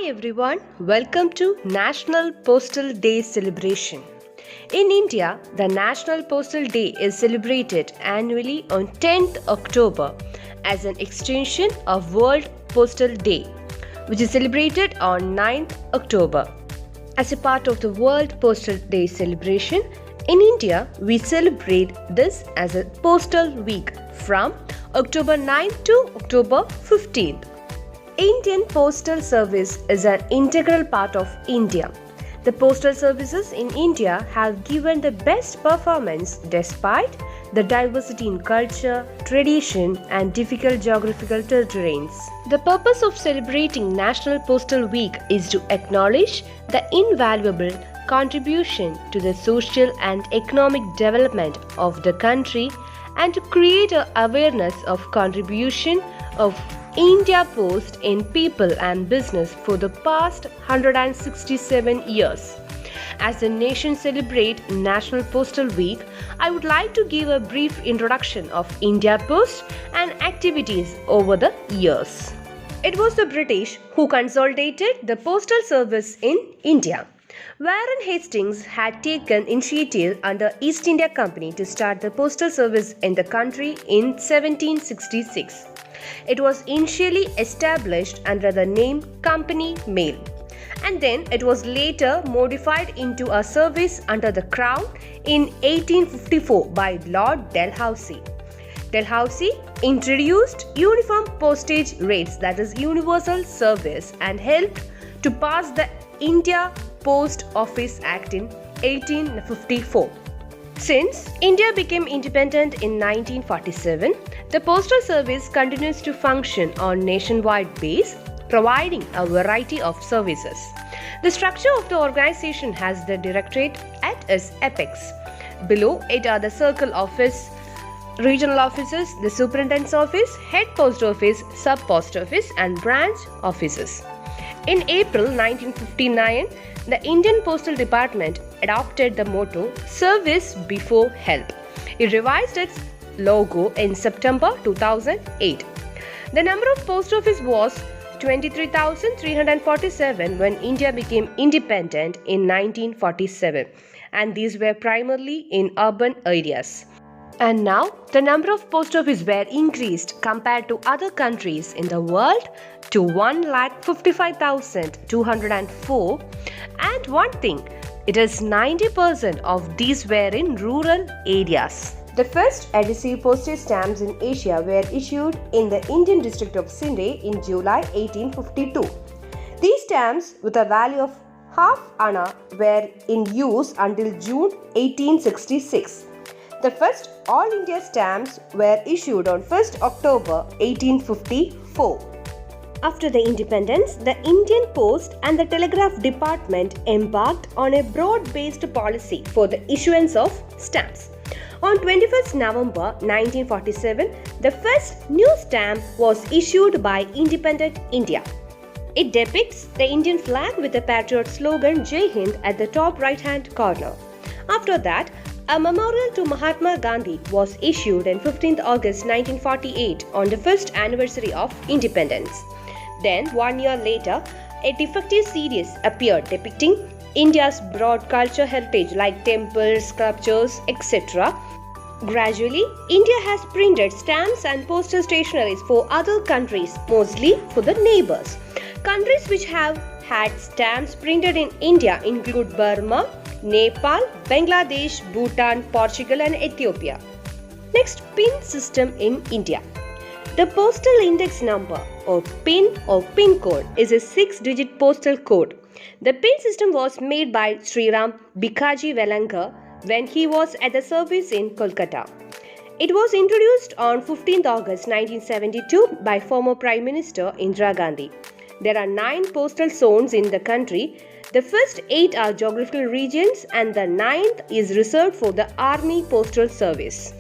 everyone, welcome to National Postal Day celebration. In India, the National Postal Day is celebrated annually on 10th October as an extension of World Postal Day, which is celebrated on 9th October. As a part of the World Postal Day celebration, in India, we celebrate this as a Postal Week from October 9th to October 15th. Indian Postal Service is an integral part of India. The postal services in India have given the best performance despite the diversity in culture, tradition, and difficult geographical terrains. The purpose of celebrating National Postal Week is to acknowledge the invaluable contribution to the social and economic development of the country and to create an awareness of contribution of India Post in people and business for the past 167 years. As the nation celebrates National Postal Week, I would like to give a brief introduction of India Post and activities over the years. It was the British who consolidated the postal service in India. Warren Hastings had taken initiative under East India Company to start the postal service in the country in 1766. It was initially established under the name Company Mail, and then it was later modified into a service under the Crown in 1854 by Lord Dalhousie. Dalhousie introduced uniform postage rates, that is universal service, and helped to pass the India Post Office Act in 1854. Since India became independent in 1947, the postal service continues to function on nationwide base, providing a variety of services. The structure of the organization has the directorate at its apex. Below it are the circle office, regional offices, the superintendent's office, head post office, sub post office, and branch offices. In April 1959, the Indian Postal Department adopted the motto Service Before Help. It revised its logo in September 2008. The number of post office was 23,347 when India became independent in 1947, and these were primarily in urban areas. And now, the number of post office were increased compared to other countries in the world to 1,55,204. And one thing, it is 90% of these were in rural areas. The first adhesive postage stamps in Asia were issued in the Indian district of Sindh in July 1852. These stamps, with a value of half anna, were in use until June 1866. The first All India stamps were issued on 1st October 1854. After the independence, the Indian Post and the Telegraph Department embarked on a broad-based policy for the issuance of stamps. On 21st November 1947, the first new stamp was issued by Independent India. It depicts the Indian flag with the patriot slogan Jai Hind at the top right-hand corner. After that, a memorial to Mahatma Gandhi was issued on 15th August 1948 on the first anniversary of independence. Then, 1 year later, a defective series appeared depicting India's broad cultural heritage like temples, sculptures, etc. Gradually, India has printed stamps and postal stationeries for other countries, mostly for the neighbors. Countries which have had stamps printed in India include Burma, Nepal, Bangladesh, Bhutan, Portugal, and Ethiopia. Next, PIN system in India. The postal index number, or PIN or PIN code, is a 6-digit postal code. The PIN system was made by Sriram Bikaji Velanka when he was at the service in Kolkata. It was introduced on 15th August 1972 by former Prime Minister Indira Gandhi. There are 9 postal zones in the country. The first 8 are geographical regions and the 9th is reserved for the Army Postal Service.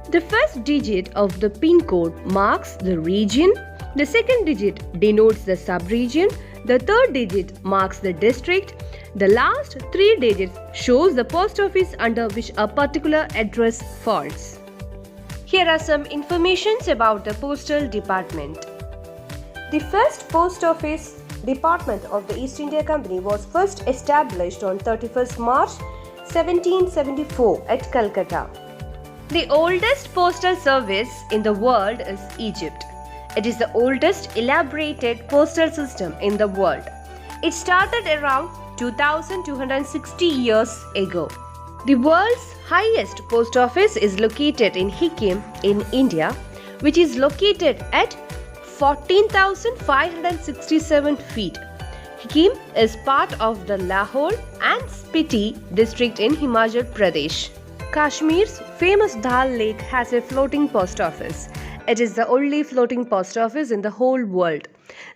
The first digit of the PIN code marks the region, the second digit denotes the sub-region, the third digit marks the district, the last 3 digits shows the post office under which a particular address falls. Here are some informations about the Postal Department. The first post office Department of the East India Company was first established on 31st March 1774 at Calcutta. The oldest postal service in the world is Egypt. It is the oldest elaborated postal system in the world. It started around 2260 years ago. The world's highest post office is located in Sikkim in India, which is located at 14,567 feet. Sikkim is part of the Lahore and Spiti district in Himachal Pradesh. Kashmir's famous Dal Lake has a floating post office. It is the only floating post office in the whole world.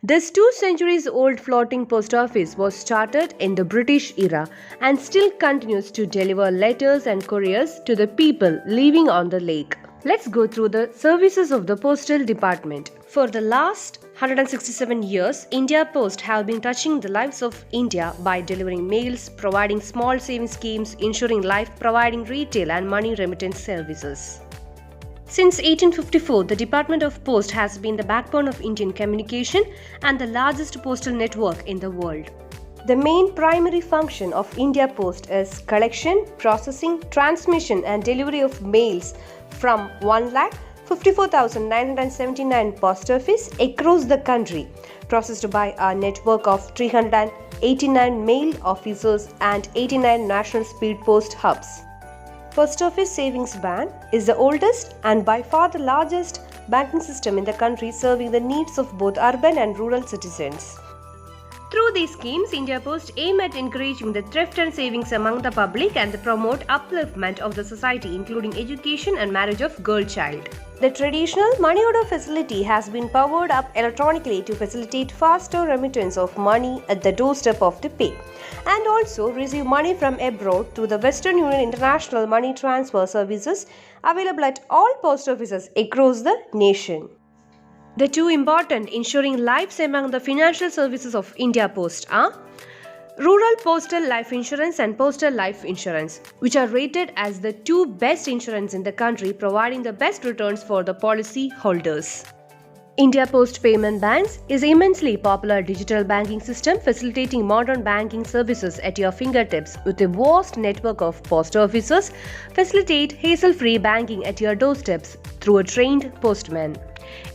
This 2 centuries old floating post office was started in the British era and still continues to deliver letters and couriers to the people living on the lake. Let's go through the services of the Postal Department. For the last 167 years, India Post have been touching the lives of India by delivering mails, providing small savings schemes, ensuring life, providing retail and money remittance services. Since 1854, the Department of Post has been the backbone of Indian communication and the largest postal network in the world. The main primary function of India Post is collection, processing, transmission and delivery of mails from 1,54,979 post offices across the country, processed by a network of 389 mail officers and 89 national speed post hubs. Post Office Savings Bank is the oldest and by far the largest banking system in the country, serving the needs of both urban and rural citizens. Through these schemes, India Post aim at encouraging the thrift and savings among the public and promote upliftment of the society, including education and marriage of girl child. The traditional money order facility has been powered up electronically to facilitate faster remittance of money at the doorstep of the pay, and also receive money from abroad through the Western Union International Money Transfer Services available at all post offices across the nation. The 2 important ensuring lives among the financial services of India Post are Rural Postal Life Insurance and Postal Life Insurance, which are rated as the 2 best insurance in the country, providing the best returns for the policy holders. India Post Payment Banks is immensely popular digital banking system facilitating modern banking services at your fingertips with a vast network of post offices, facilitate hassle-free banking at your doorsteps through a trained postman.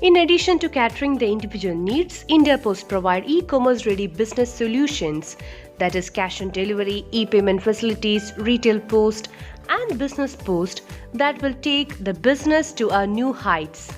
In addition to catering the individual needs, India Post provide e-commerce ready business solutions, that is cash on delivery, e-payment facilities, retail post and business post that will take the business to a new heights.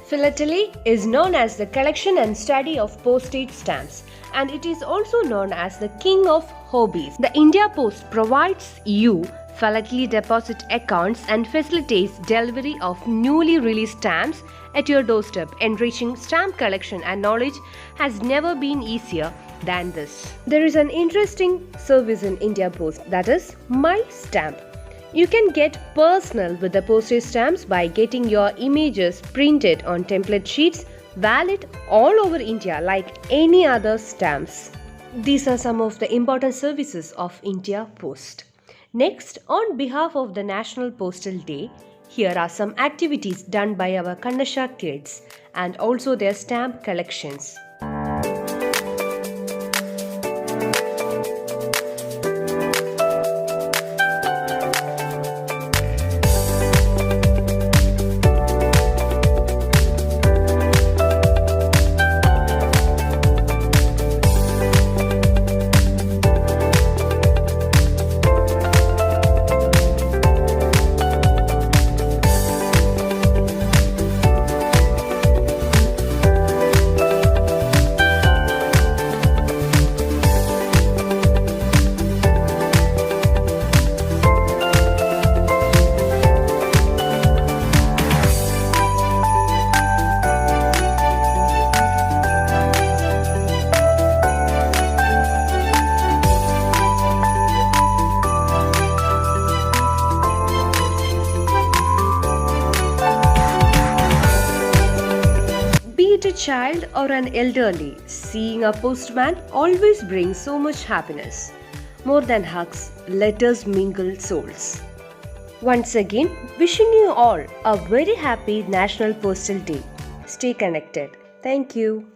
Philately is known as the collection and study of postage stamps, and it is also known as the king of hobbies. The India Post provides you philately deposit accounts and facilitates delivery of newly released stamps at your doorstep. Enriching stamp collection and knowledge has never been easier than this. There is an interesting service in India Post, that is My Stamp. You can get personal with the postage stamps by getting your images printed on template sheets, valid all over India like any other stamps. These are some of the important services of India Post. Next, on behalf of the National Postal Day, here are some activities done by our Kannasha kids and also their stamp collections. A child or an elderly, seeing a postman always brings so much happiness. More than hugs, letters mingle souls. Once again, wishing you all a very happy National Postal Day. Stay connected. Thank you.